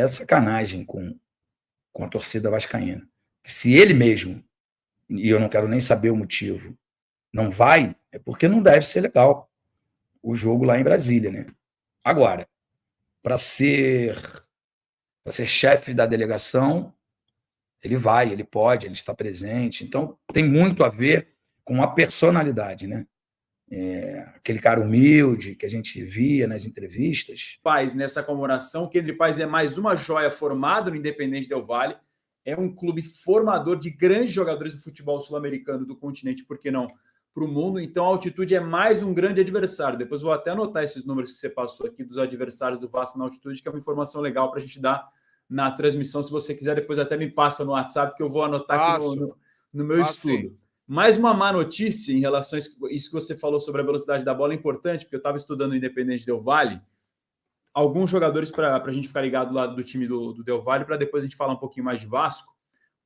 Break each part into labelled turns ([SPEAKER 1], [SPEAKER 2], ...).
[SPEAKER 1] é sacanagem com a torcida vascaína. Se ele mesmo, e eu não quero nem saber o motivo, não vai, é porque não deve ser legal o jogo lá em Brasília, né? Agora, para ser chefe da delegação, ele vai, ele pode, ele está presente. Então, tem muito a ver com a personalidade, né? Aquele cara humilde que a gente via nas entrevistas.
[SPEAKER 2] Paz nessa comemoração, o Kendry Paz é mais uma joia formada no Independente Del Valle, é um clube formador de grandes jogadores do futebol sul-americano do continente, por que não, para o mundo. Então a Altitude é mais um grande adversário. Depois vou até anotar esses números que você passou aqui dos adversários do Vasco na Altitude, que é uma informação legal para a gente dar na transmissão. Se você quiser, depois até me passa no WhatsApp, que eu vou anotar aqui no meu estudo. Sim. Mais uma má notícia em relação a isso que você falou sobre a velocidade da bola é importante, porque eu estava estudando o Independente Del Valle, alguns jogadores para a gente ficar ligado lá do time do Del Valle, para depois a gente falar um pouquinho mais de Vasco.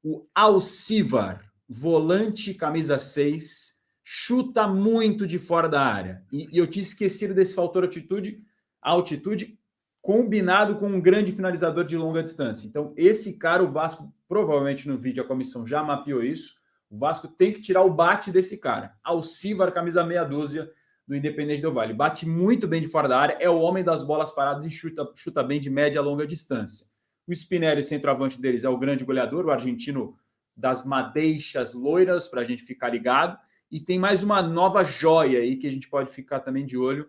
[SPEAKER 2] O Alcivar, volante camisa 6, chuta muito de fora da área. E eu tinha esquecido desse fator altitude combinado com um grande finalizador de longa distância. Então, esse cara, o Vasco, provavelmente no vídeo a comissão já mapeou isso, o Vasco tem que tirar o bate desse cara. Alcivar, camisa meia dúzia do Independente Del Valle. Bate muito bem de fora da área, é o homem das bolas paradas e chuta bem de média a longa distância. O Spinelli, centroavante deles, é o grande goleador, o argentino das madeixas loiras, para a gente ficar ligado. E tem mais uma nova joia aí que a gente pode ficar também de olho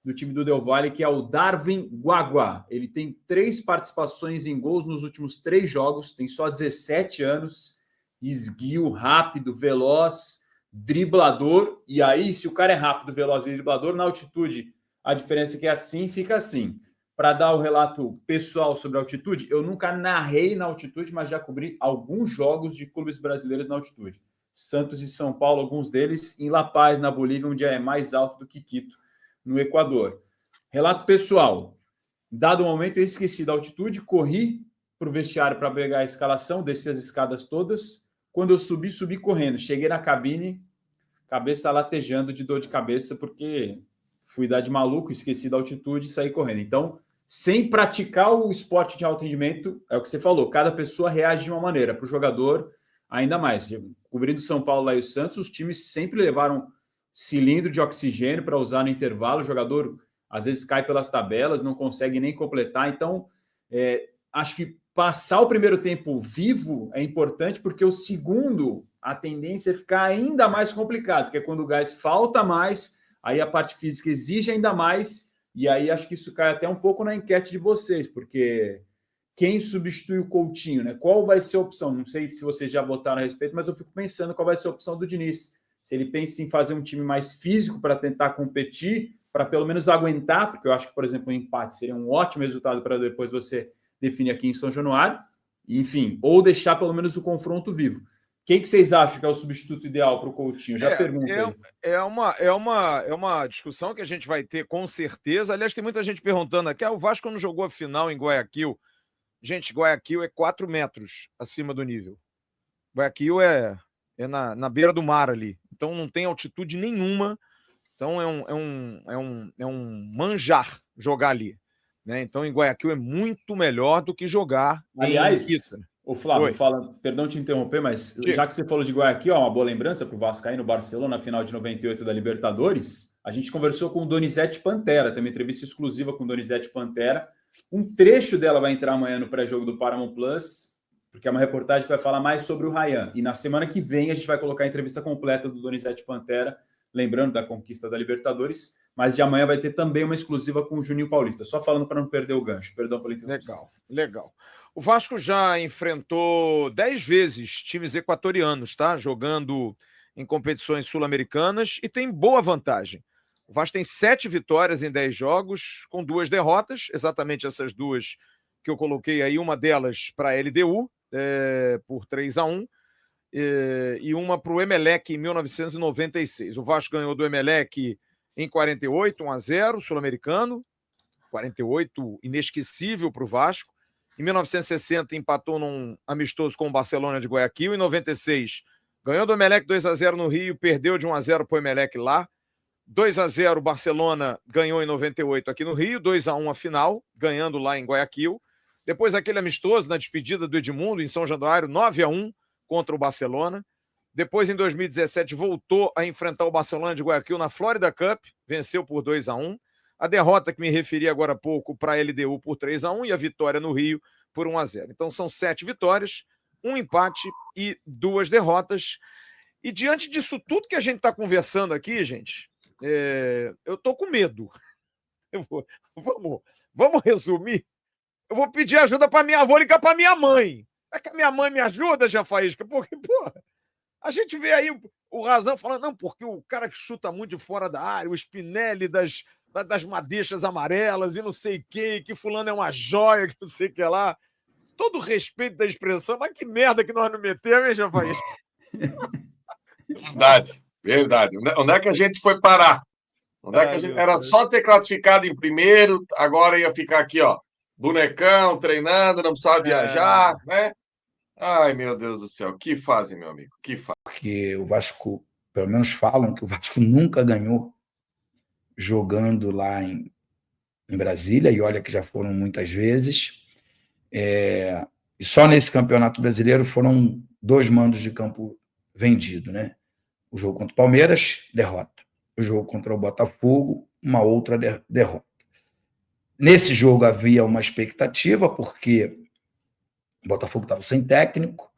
[SPEAKER 2] do time do Del Valle, que é o Darwin Guagua. Ele tem 3 participações em gols nos últimos 3 jogos, tem só 17 anos, esguio, rápido, veloz, driblador. E aí, se o cara é rápido, veloz e driblador, na altitude, a diferença é que assim fica assim. Para dar o relato pessoal sobre a altitude, eu nunca narrei na altitude, mas já cobri alguns jogos de clubes brasileiros na altitude. Santos e São Paulo, alguns deles, em La Paz, na Bolívia, onde é mais alto do que Quito, no Equador. Relato pessoal. Dado o momento, eu esqueci da altitude, corri para o vestiário para pegar a escalação, desci as escadas todas. Quando eu subi correndo. Cheguei na cabine, cabeça latejando de dor de cabeça, porque fui dar de maluco, esqueci da altitude e saí correndo. Então, sem praticar o esporte de alto rendimento, é o que você falou, cada pessoa reage de uma maneira. Para o jogador, ainda mais. Cobrindo São Paulo lá e o Santos, os times sempre levaram cilindro de oxigênio para usar no intervalo. O jogador, às vezes, cai pelas tabelas, não consegue nem completar. Então, acho que passar o primeiro tempo vivo é importante, porque o segundo, a tendência é ficar ainda mais complicado, porque quando o gás falta mais, aí a parte física exige ainda mais, e aí acho que isso cai até um pouco na enquete de vocês, porque quem substitui o Coutinho, né? Qual vai ser a opção? Não sei se vocês já votaram a respeito, mas eu fico pensando qual vai ser a opção do Diniz. Se ele pensa em fazer um time mais físico para tentar competir, para pelo menos aguentar, porque eu acho que, por exemplo, um empate seria um ótimo resultado para depois você definir aqui em São Januário, enfim, ou deixar pelo menos o confronto vivo. Quem que vocês acham que é o substituto ideal para o Coutinho? Já pergunto aí.
[SPEAKER 3] É uma discussão que a gente vai ter com certeza. Aliás, tem muita gente perguntando aqui, o Vasco não jogou a final em Guayaquil. Gente, Guayaquil é 4 metros acima do nível. Guayaquil é na beira do mar ali. Então não tem altitude nenhuma. Então é um manjar jogar ali. Né? Então, em Guayaquil é muito melhor do que jogar
[SPEAKER 2] Aliás,
[SPEAKER 3] em Pisa.
[SPEAKER 2] O Flávio, perdão te interromper, mas já que você falou de Guayaquil, uma boa lembrança para o Vascaíno no Barcelona, na final de 98 da Libertadores, a gente conversou com o Donizete Pantera, tem uma entrevista exclusiva com o Donizete Pantera. Um trecho dela vai entrar amanhã no pré-jogo do Paramount Plus, porque é uma reportagem que vai falar mais sobre o Ryan. E na semana que vem a gente vai colocar a entrevista completa do Donizete Pantera, lembrando da conquista da Libertadores, mas de amanhã vai ter também uma exclusiva com o Juninho Paulista. Só falando para não perder o gancho. Perdão pela interrupção.
[SPEAKER 3] Legal. O Vasco já enfrentou 10 vezes times equatorianos, tá? Jogando em competições sul-americanas e tem boa vantagem. O Vasco tem 7 vitórias em 10 jogos, com 2 derrotas, exatamente essas 2 que eu coloquei aí, uma delas para a LDU, por 3-1, e uma para o Emelec em 1996. O Vasco ganhou do Emelec em 48, 1-0, sul-americano, 48, inesquecível para o Vasco. Em 1960, empatou num amistoso com o Barcelona de Guayaquil. Em 96, ganhou do Emelec 2-0 no Rio, perdeu de 1-0 para o Emelec lá. 2-0, o Barcelona ganhou em 98 aqui no Rio, 2-1 a final, ganhando lá em Guayaquil. Depois aquele amistoso na despedida do Edmundo em São Januário, 9-1 contra o Barcelona. Depois, em 2017, voltou a enfrentar o Barcelona de Guayaquil na Florida Cup, venceu por 2-1. A derrota que me referi agora há pouco para a LDU por 3-1 e a vitória no Rio por 1-0. Então são 7 vitórias, 1 empate e 2 derrotas. E diante disso tudo que a gente está conversando aqui, gente, eu estou com medo. Vamos resumir? Eu vou pedir ajuda para minha avó, ligar para minha mãe. É que a minha mãe me ajuda, já Faísca, porque, porra, a gente vê aí o Razão falando, não, porque o cara que chuta muito de fora da área, o Spinelli das madeixas amarelas e não sei o que fulano é uma joia, que não sei o que lá. Todo respeito da expressão, mas que merda que nós não metemos, hein, já Faísca?
[SPEAKER 4] Verdade. Onde é que a gente foi parar? Onde é que a gente... Era só ter classificado em primeiro, agora ia ficar aqui, ó, bonecão, treinando, não precisava viajar, né? Ai, meu Deus do céu, que fase, meu amigo, que fase.
[SPEAKER 1] Porque o Vasco, pelo menos falam que o Vasco nunca ganhou jogando lá em Brasília, e olha que já foram muitas vezes. E só nesse Campeonato Brasileiro foram 2 mandos de campo vendidos, né? O jogo contra o Palmeiras, derrota. O jogo contra o Botafogo, uma outra derrota. Nesse jogo havia uma expectativa, porque o Botafogo estava sem técnico,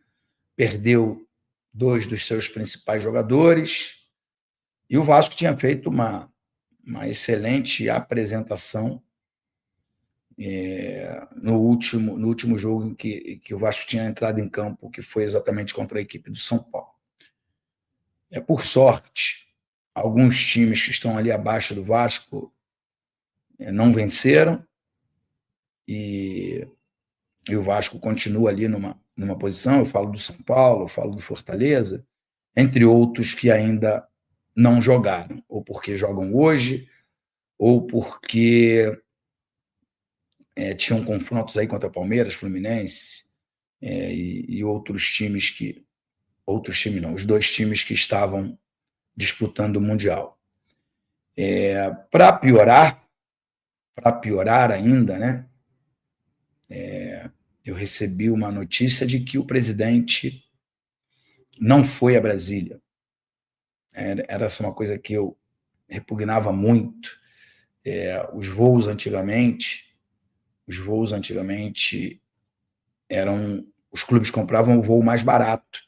[SPEAKER 1] perdeu 2 dos seus principais jogadores, e o Vasco tinha feito uma excelente apresentação no último jogo em que o Vasco tinha entrado em campo, que foi exatamente contra a equipe do São Paulo. Por sorte, alguns times que estão ali abaixo do Vasco não venceram, e o Vasco continua ali numa posição. Eu falo do São Paulo, eu falo do Fortaleza, entre outros que ainda não jogaram, ou porque jogam hoje, ou porque tinham confrontos aí contra Palmeiras, Fluminense, e outros times os 2 times que estavam disputando o Mundial. Para piorar ainda, né? Eu recebi uma notícia de que o presidente não foi a Brasília. Era uma coisa que eu repugnava muito. Os voos antigamente eram... Os clubes compravam o voo mais barato.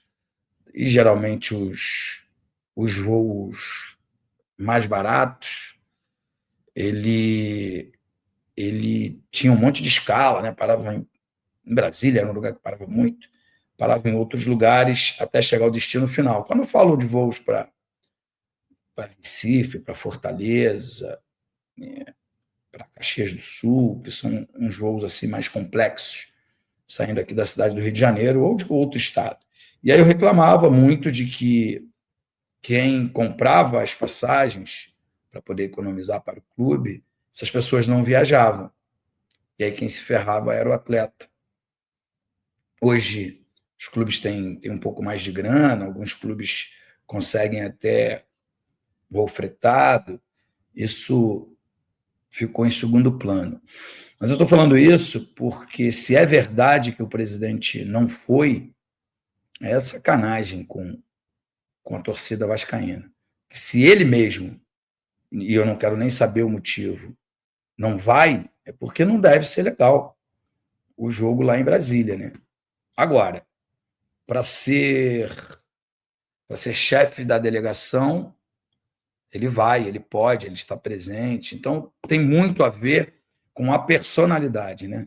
[SPEAKER 1] E, geralmente, os voos mais baratos, ele tinha um monte de escala, né? Parava em Brasília, era um lugar que parava muito, parava em outros lugares até chegar ao destino final. Quando eu falo de voos para Recife, para Fortaleza, para Caxias do Sul, que são uns voos assim mais complexos, saindo aqui da cidade do Rio de Janeiro ou de outro estado. E aí eu reclamava muito de que quem comprava as passagens para poder economizar para o clube, essas pessoas não viajavam. E aí quem se ferrava era o atleta. Hoje, os clubes têm um pouco mais de grana, alguns clubes conseguem até voo fretado, isso ficou em segundo plano. Mas eu estou falando isso porque, se é verdade que o presidente não foi, é sacanagem com a torcida vascaína. Que se ele mesmo, e eu não quero nem saber o motivo, não vai, é porque não deve ser legal o jogo lá em Brasília, né? Agora, para ser chefe da delegação, ele vai, ele pode, ele está presente. Então, tem muito a ver com a personalidade, né?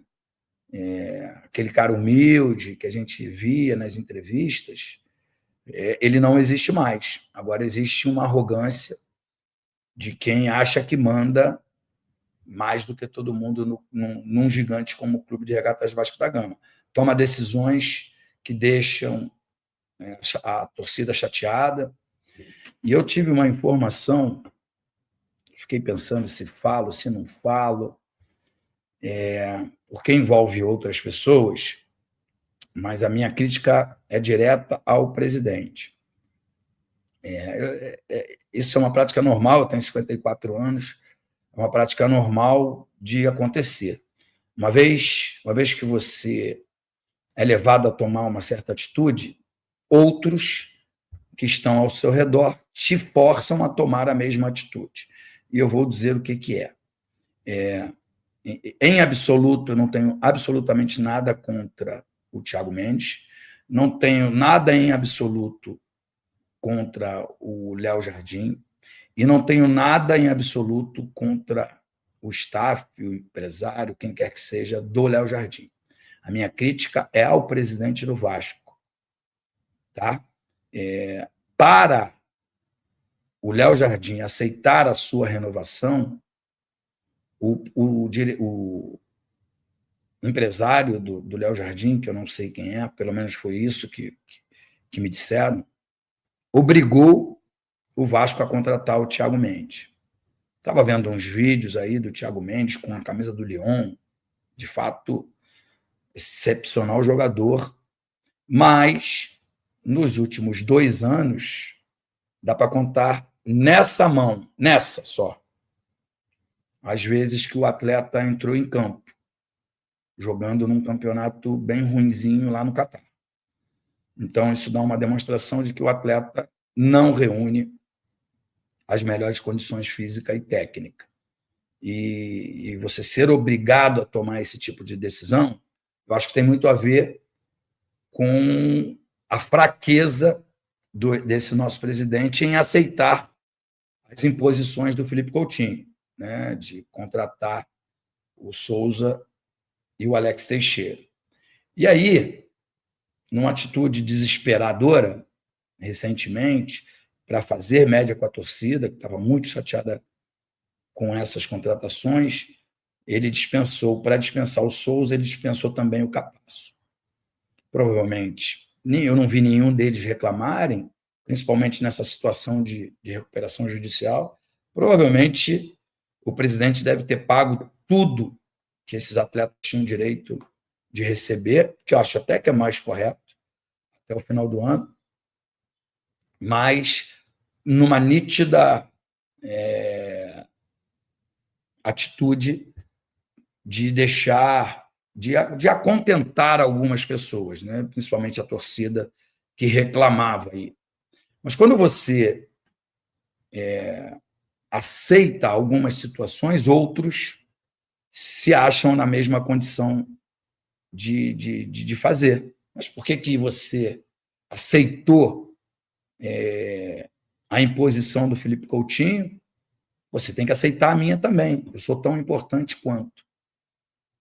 [SPEAKER 1] Aquele cara humilde que a gente via nas entrevistas, ele não existe mais. Agora existe uma arrogância de quem acha que manda mais do que todo mundo num gigante como o Clube de Regatas Vasco da Gama. Toma decisões que deixam a torcida chateada. E eu tive uma informação, fiquei pensando se falo, se não falo, porque envolve outras pessoas, mas a minha crítica é direta ao presidente. Isso é uma prática normal, eu tenho 54 anos, é uma prática normal de acontecer. Uma vez que você é levado a tomar uma certa atitude, outros que estão ao seu redor te forçam a tomar a mesma atitude. E eu vou dizer o que é. Em absoluto, eu não tenho absolutamente nada contra o Thiago Mendes, não tenho nada em absoluto contra o Léo Jardim, e não tenho nada em absoluto contra o staff, o empresário, quem quer que seja, do Léo Jardim. A minha crítica é ao presidente do Vasco. Tá? Para o Léo Jardim aceitar a sua renovação, o empresário do Léo Jardim, que eu não sei quem é, pelo menos foi isso que me disseram, obrigou o Vasco a contratar o Thiago Mendes. Estava vendo uns vídeos aí do Thiago Mendes com a camisa do Lyon, de fato, excepcional jogador, mas nos últimos 2 anos, dá para contar nessa mão, nessa só, às vezes que o atleta entrou em campo, jogando num campeonato bem ruinzinho lá no Catar. Então, isso dá uma demonstração de que o atleta não reúne as melhores condições física e técnica. E você ser obrigado a tomar esse tipo de decisão, eu acho que tem muito a ver com a fraqueza desse nosso presidente em aceitar as imposições do Felipe Coutinho, né, de contratar o Souza e o Alex Teixeira. E aí, numa atitude desesperadora, recentemente, para fazer média com a torcida, que estava muito chateada com essas contratações, ele dispensou, para dispensar o Souza, ele dispensou também o Capasso. Provavelmente, eu não vi nenhum deles reclamarem, principalmente nessa situação de recuperação judicial. Provavelmente, o presidente deve ter pago tudo que esses atletas tinham direito de receber, que eu acho até que é mais correto, até o final do ano, mas numa nítida atitude de deixar, de acontentar algumas pessoas, né? Principalmente a torcida que reclamava aí. Mas quando você aceita algumas situações, outros se acham na mesma condição de fazer. Mas por que você aceitou a imposição do Felipe Coutinho? Você tem que aceitar a minha também. Eu sou tão importante quanto.